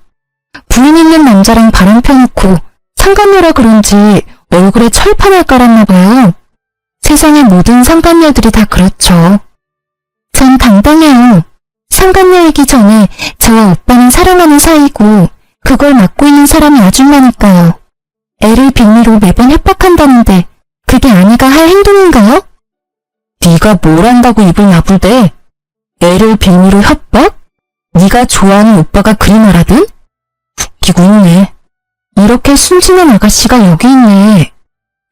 부인 있는 남자랑 바람 펴놓고 상간녀라 그런지 얼굴에 철판을 깔았나 봐요. 세상의 모든 상간녀들이 다 그렇죠. 전 당당해요. 상간녀이기 전에 저와 오빠는 사랑하는 사이고 그걸 맡고 있는 사람이 아줌마니까요. 애를 빙의로 매번 협박한다는데 그게 아내가 할 행동인가요? 네가 뭘 안다고 입을 나불대? 애를 빙의로 협박? 네가 좋아하는 오빠가 그리 말하든? 웃기고 있네. 이렇게 순진한 아가씨가 여기 있네.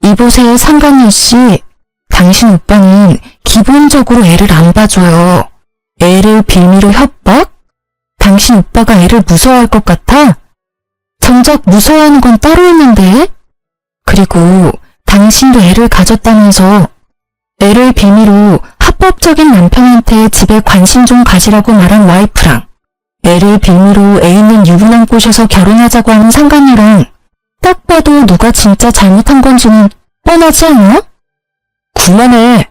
이보세요, 상간녀 씨. 당신 오빠는 기본적으로 애를 안 봐줘요. 애를 빌미로 협박? 당신 오빠가 애를 무서워할 것 같아? 정작 무서워하는 건 따로 있는데? 그리고 당신도 애를 가졌다면서 애를 빌미로 합법적인 남편한테 집에 관심 좀 가지라고 말한 와이프랑 애를 빌미로 애 있는 유부남 꼬셔서 결혼하자고 하는 상간녀랑 딱 봐도 누가 진짜 잘못한 건지는 뻔하지 않아? 그만해.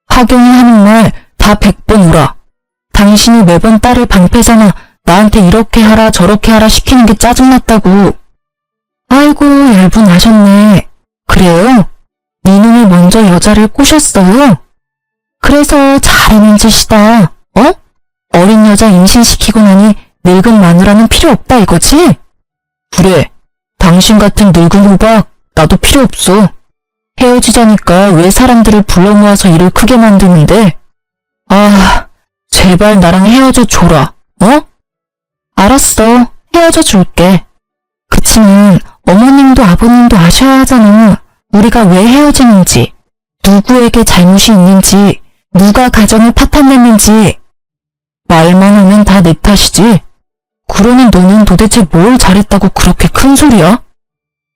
하경이 하는 말 다 100번 울어. 당신이 매번 딸을 방패잖아. 나한테 이렇게 하라 저렇게 하라 시키는 게 짜증났다고. 아이고 얇은 아셨네. 그래요? 네 놈이 먼저 여자를 꼬셨어요? 그래서 잘하는 짓이다. 어? 어린 여자 임신시키고 나니 늙은 마누라는 필요 없다 이거지? 그래. 당신 같은 늙은 호박 나도 필요 없어. 헤어지자니까 왜 사람들을 불러 모아서 일을 크게 만드는데? 아, 제발 나랑 헤어져 줘라. 어? 알았어. 헤어져 줄게. 그치만 어머님도 아버님도 아셔야 하잖아. 우리가 왜 헤어지는지, 누구에게 잘못이 있는지, 누가 가정을 파탄냈는지. 말만 하면 다 내 탓이지. 그러니 너는 도대체 뭘 잘했다고 그렇게 큰 소리야?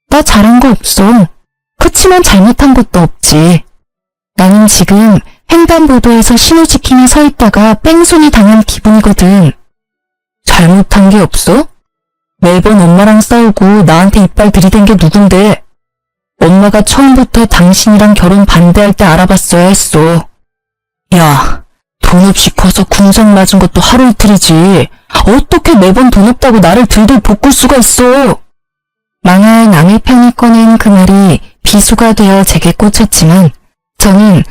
나 잘한 거 없어. 그치만 잘못한 것도 없지. 나는 지금 횡단보도에서 신호 지키며 서 있다가 뺑소니 당한 기분이거든. 잘못한 게 없어? 매번 엄마랑 싸우고 나한테 이빨 들이댄 게 누군데? 엄마가 처음부터 당신이랑 결혼 반대할 때 알아봤어야 했어. 야, 돈 없이 커서 궁상 맞은 것도 하루 이틀이지. 어떻게 매번 돈 없다고 나를 들들 볶을 수가 있어? 망할 남의 편이 꺼낸 그 말이 비수가 되어 제게 꽂혔지만 저는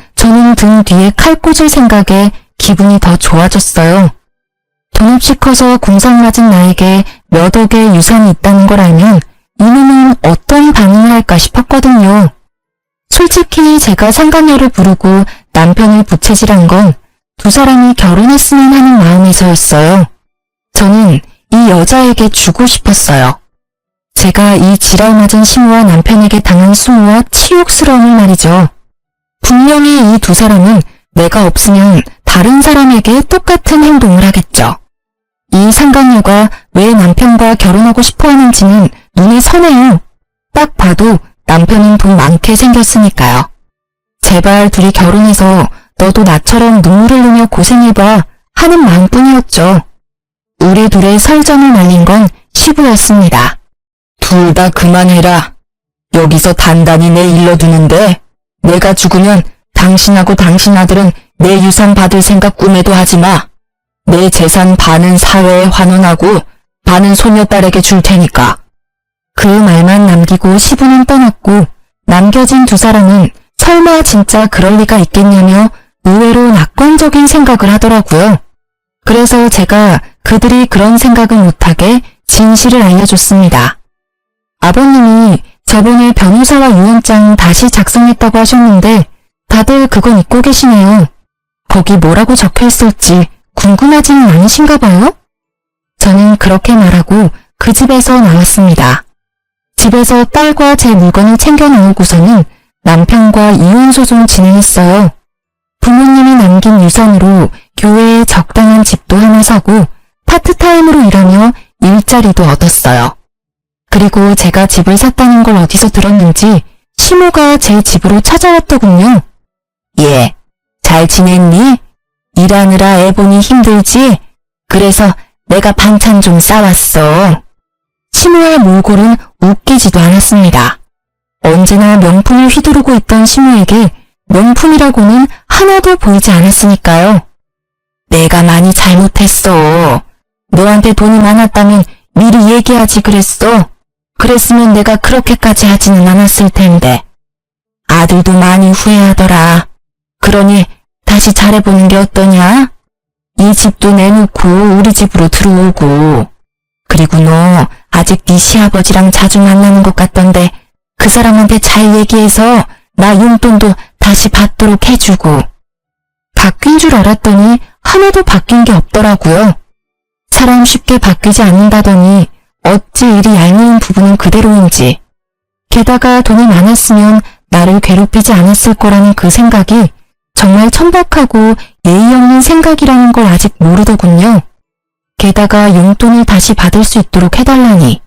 등 뒤에 칼 꽂을 생각에 기분이 더 좋아졌어요. 돈 없이 커서 궁상 맞은 나에게 몇 억의 유산이 있다는 걸 알면 이놈은 어떤 반응을 할까 싶었거든요. 솔직히 제가 상간녀를 부르고 남편을 부채질한 건 두 사람이 결혼했으면 하는 마음에서였어요. 저는 이 여자에게 주고 싶었어요. 제가 이 지랄맞은 시모와 남편에게 당한 수모와 치욕스러움을 말이죠. 분명히 이 두 사람은 내가 없으면 다른 사람에게 똑같은 행동을 하겠죠. 이 상간녀가 왜 남편과 결혼하고 싶어 하는지는 눈에 선해요. 딱 봐도 남편은 돈 많게 생겼으니까요. 제발 둘이 결혼해서 너도 나처럼 눈물을 흘리며 고생해봐 하는 마음뿐이었죠. 우리 둘의 설정을 날린 건 시부였습니다. 둘 다 그만해라. 여기서 단단히 내 일러두는데 내가 죽으면 당신하고 당신 아들은 내 유산 받을 생각 꿈에도 하지 마. 내 재산 반은 사회에 환원하고 반은 소녀딸에게 줄 테니까. 그 말만 남기고 시부는 떠났고 남겨진 두 사람은 설마 진짜 그럴 리가 있겠냐며 의외로 낙관적인 생각을 하더라고요. 그래서 제가 그들이 그런 생각을 못하게 진실을 알려줬습니다. 아버님이 저번에 변호사와 유언장 다시 작성했다고 하셨는데 다들 그건 잊고 계시네요. 거기 뭐라고 적혀있을지 궁금하지는 않으신가 봐요? 저는 그렇게 말하고 그 집에서 나왔습니다. 집에서 딸과 제 물건을 챙겨 나오고서는 남편과 이혼소송 진행했어요. 부모님이 남긴 유산으로 교회에 적당한 집도 하나 사고 파트타임으로 일하며 일자리도 얻었어요. 그리고 제가 집을 샀다는 걸 어디서 들었는지 시모가 제 집으로 찾아왔더군요. 예, 잘 지냈니? 일하느라 애 보니 힘들지? 그래서 내가 반찬 좀 싸왔어. 시모의 몰골은 웃기지도 않았습니다. 언제나 명품을 휘두르고 있던 시모에게 명품이라고는 하나도 보이지 않았으니까요. 내가 많이 잘못했어. 너한테 돈이 많았다면 미리 얘기하지 그랬어. 그랬으면 내가 그렇게까지 하지는 않았을 텐데. 아들도 많이 후회하더라. 그러니 다시 잘해보는 게 어떠냐? 이 집도 내놓고 우리 집으로 들어오고. 그리고 너 아직 네 시아버지랑 자주 만나는 것 같던데 그 사람한테 잘 얘기해서 나 용돈도 다시 받도록 해주고. 바뀐 줄 알았더니 하나도 바뀐 게 없더라고요. 사람 쉽게 바뀌지 않는다더니 어찌 이리 얄미운 부분은 그대로인지. 게다가 돈이 많았으면 나를 괴롭히지 않았을 거라는 그 생각이 정말 천박하고 예의 없는 생각이라는 걸 아직 모르더군요. 게다가 용돈을 다시 받을 수 있도록 해달라니.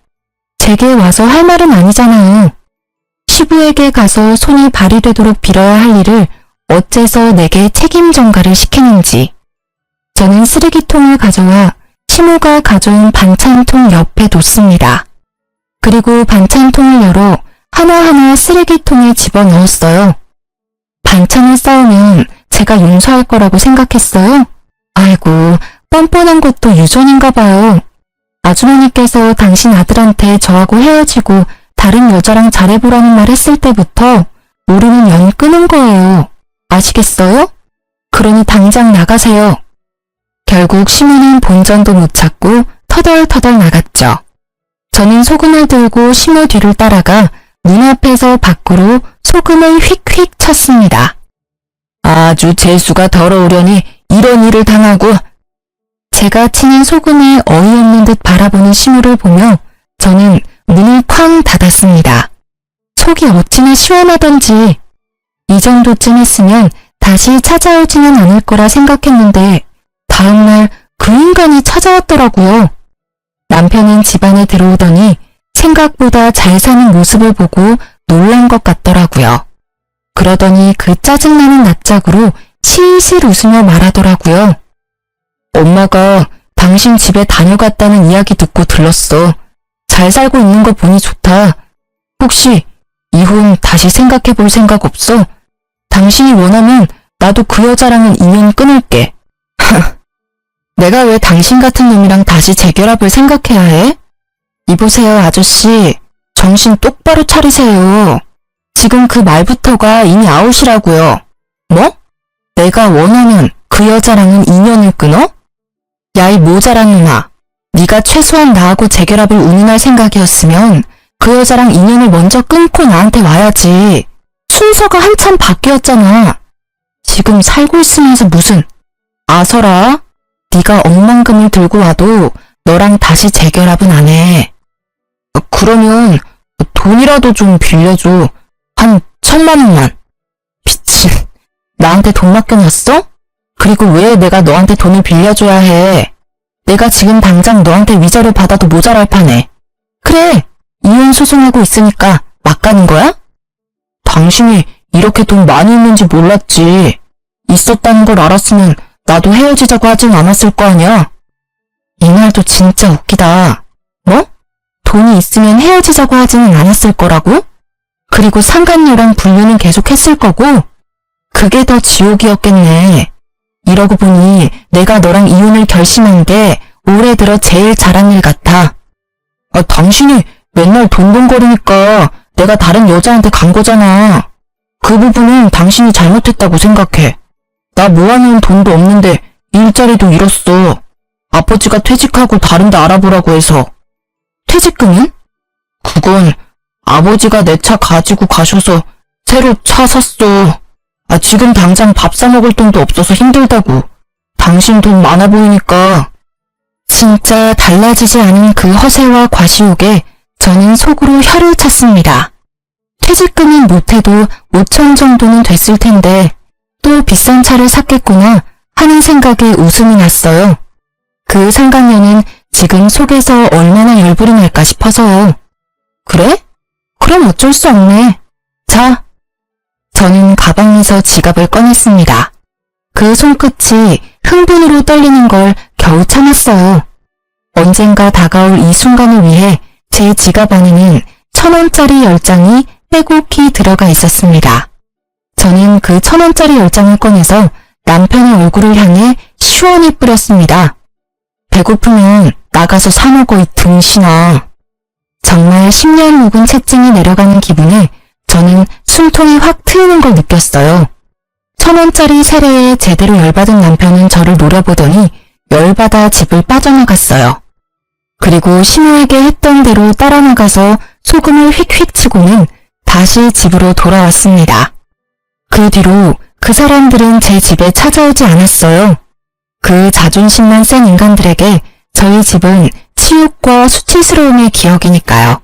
제게 와서 할 말은 아니잖아요. 시부에게 가서 손이 발이 되도록 빌어야 할 일을 어째서 내게 책임 전가를 시키는지. 저는 쓰레기통을 가져와 시모가 가져온 반찬통 옆에 뒀습니다. 그리고 반찬통을 열어 하나하나 쓰레기통에 집어넣었어요. 반찬을 쌓으면 제가 용서할 거라고 생각했어요? 아이고, 뻔뻔한 것도 유전인가 봐요. 아주머니께서 당신 아들한테 저하고 헤어지고 다른 여자랑 잘해보라는 말 했을 때부터 모르는 연 끄는 거예요. 아시겠어요? 그러니 당장 나가세요. 결국 시모는 본전도 못 찾고 터덜터덜 나갔죠. 저는 소금을 들고 시모 뒤를 따라가 문 앞에서 밖으로 소금을 휙휙 쳤습니다. 아주 재수가 더러우려니 이런 일을 당하고. 제가 치는 소금에 어이없는 듯 바라보는 시모를 보며 저는 문을 쾅 닫았습니다. 속이 어찌나 시원하던지. 이 정도쯤 했으면 다시 찾아오지는 않을 거라 생각했는데 다음날 그 인간이 찾아왔더라고요. 남편은 집안에 들어오더니 생각보다 잘 사는 모습을 보고 놀란 것 같더라고요. 그러더니 그 짜증나는 낯짝으로 실실 웃으며 말하더라고요. 엄마가 당신 집에 다녀갔다는 이야기 듣고 들렀어. 잘 살고 있는 거 보니 좋다. 혹시 이혼 다시 생각해 볼 생각 없어? 당신이 원하면 나도 그 여자랑은 인연 끊을게. 내가 왜 당신 같은 놈이랑 다시 재결합을 생각해야 해? 이보세요, 아저씨. 정신 똑바로 차리세요. 지금 그 말부터가 이미 아웃이라고요. 뭐? 내가 원하면 그 여자랑은 인연을 끊어? 야, 이 모자란 놈아. 네가 최소한 나하고 재결합을 운운할 생각이었으면 그 여자랑 인연을 먼저 끊고 나한테 와야지. 순서가 한참 바뀌었잖아. 지금 살고 있으면서 무슨. 아서라. 네가 억만금을 들고 와도 너랑 다시 재결합은 안 해. 그러면 돈이라도 좀 빌려줘. 한 1,000,000원만. 미친. 나한테 돈 맡겨놨어? 그리고 왜 내가 너한테 돈을 빌려줘야 해? 내가 지금 당장 너한테 위자료 받아도 모자랄 판에. 그래, 이혼 소송하고 있으니까 막 가는 거야? 당신이 이렇게 돈 많이 있는지 몰랐지. 있었다는 걸 알았으면 나도 헤어지자고 하진 않았을 거 아니야. 이 말도 진짜 웃기다. 뭐? 돈이 있으면 헤어지자고 하지는 않았을 거라고? 그리고 상간녀랑 분류는 계속 했을 거고? 그게 더 지옥이었겠네. 이러고 보니 내가 너랑 이혼을 결심한 게 올해 들어 제일 잘한 일 같아. 당신이 맨날 돈돈거리니까 내가 다른 여자한테 간 거잖아. 그 부분은 당신이 잘못했다고 생각해. 나 모아놓은 돈도 없는데 일자리도 잃었어. 아버지가 퇴직하고 다른 데 알아보라고 해서. 퇴직금은? 그건 아버지가 내 차 가지고 가셔서 새로 차 샀어. 지금 당장 밥 사 먹을 돈도 없어서 힘들다고. 당신 돈 많아 보이니까. 진짜 달라지지 않은 그 허세와 과시욕에 저는 속으로 혀를 찼습니다. 퇴직금은 못해도 5천 정도는 됐을 텐데 또 비싼 차를 샀겠구나 하는 생각에 웃음이 났어요. 그 상간녀는 지금 속에서 얼마나 열불이 날까 싶어서요. 그래? 그럼 어쩔 수 없네. 자. 저는 가방에서 지갑을 꺼냈습니다. 그 손끝이 흥분으로 떨리는 걸 겨우 참았어요. 언젠가 다가올 이 순간을 위해 제 지갑 안에는 1,000원짜리 10장이 빼곡히 들어가 있었습니다. 저는 그 1,000원짜리 10장을 꺼내서 남편의 얼굴을 향해 시원히 뿌렸습니다. 배고프면 나가서 사 먹어 이 등신아. 정말 10년 묵은 채증이 내려가는 기분에 저는 숨통이 확 트여 버렸어요. 1,000원짜리 세례에 제대로 열받은 남편은 저를 노려보더니 열받아 집을 빠져나갔어요. 그리고 시모에게 했던 대로 따라 나가서 소금을 휙휙 치고는 다시 집으로 돌아왔습니다. 그 뒤로 그 사람들은 제 집에 찾아오지 않았어요. 그 자존심만 센 인간들에게 저희 집은 치욕과 수치스러움의 기억이니까요.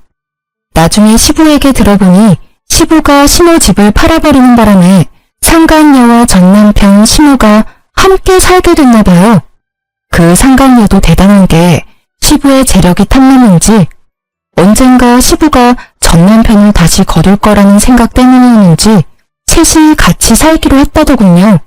나중에 시부에게 들어보니 시부가 시모 집을 팔아버리는 바람에 상간녀와 전남편 시모가 함께 살게 됐나 봐요. 그 상간녀도 대단한 게 시부의 재력이 탐나는지 언젠가 시부가 전남편을 다시 거둘 거라는 생각 때문이었는지 셋이 같이 살기로 했다더군요.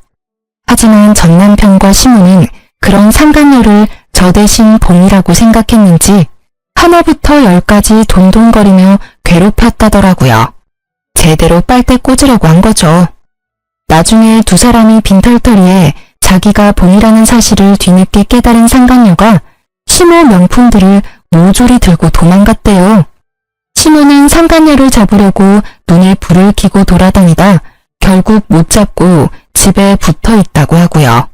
하지만 전남편과 시모는 그런 상간녀를 저 대신 봉이라고 생각했는지 하나부터 열까지 돈돈거리며 괴롭혔다더라고요. 제대로 빨대 꽂으려고 한 거죠. 나중에 두 사람이 빈털터리에 자기가 봉이라는 사실을 뒤늦게 깨달은 상간녀가 시모 명품들을 모조리 들고 도망갔대요. 시모는 상간녀를 잡으려고 눈에 불을 켜고 돌아다니다 결국 못 잡고 집에 붙어 있다고 하고요.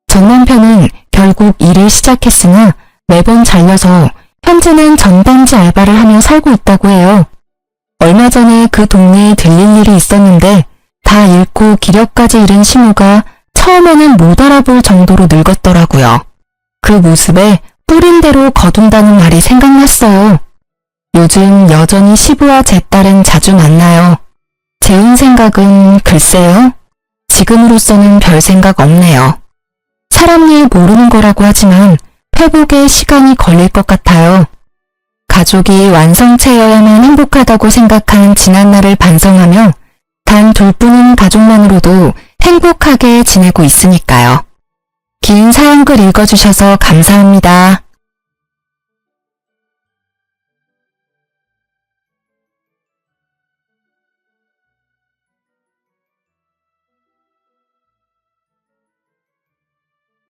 전 남편은 결국 일을 시작했으나 매번 잘려서 현재는 전단지 알바를 하며 살고 있다고 해요. 얼마 전에 그 동네에 들릴 일이 있었는데 다 잃고 기력까지 잃은 시모가 처음에는 못 알아볼 정도로 늙었더라고요. 그 모습에 뿌린 대로 거둔다는 말이 생각났어요. 요즘 여전히 시부와 제 딸은 자주 만나요. 재혼 생각은 글쎄요. 지금으로서는 별 생각 없네요. 사람 일 모르는 거라고 하지만 회복에 시간이 걸릴 것 같아요. 가족이 완성체여야만 행복하다고 생각한 지난날을 반성하며 단 둘뿐인 가족만으로도 행복하게 지내고 있으니까요. 긴 사연글 읽어주셔서 감사합니다.